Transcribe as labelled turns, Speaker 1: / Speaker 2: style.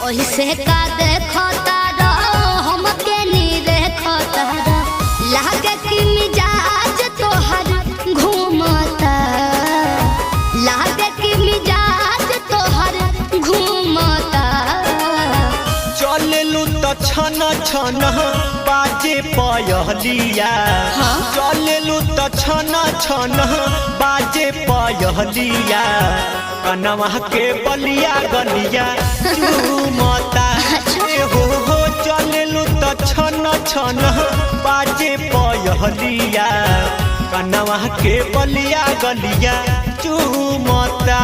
Speaker 1: ओही से का देखो तारा हमके नी देखो तारा लागे कि मिजाज तोहर घूमता लागे कि मिजाज तोहर घूमता
Speaker 2: चलेलू तो छन छन बाजे पयहलिया चलेलू तो छन छन बाजे पयहलिया कनवा के बलिया गलिया चूमता हो चलेलू तो छन छन बाजे पयहलिया कनवा के बलिया गलिया चूमता।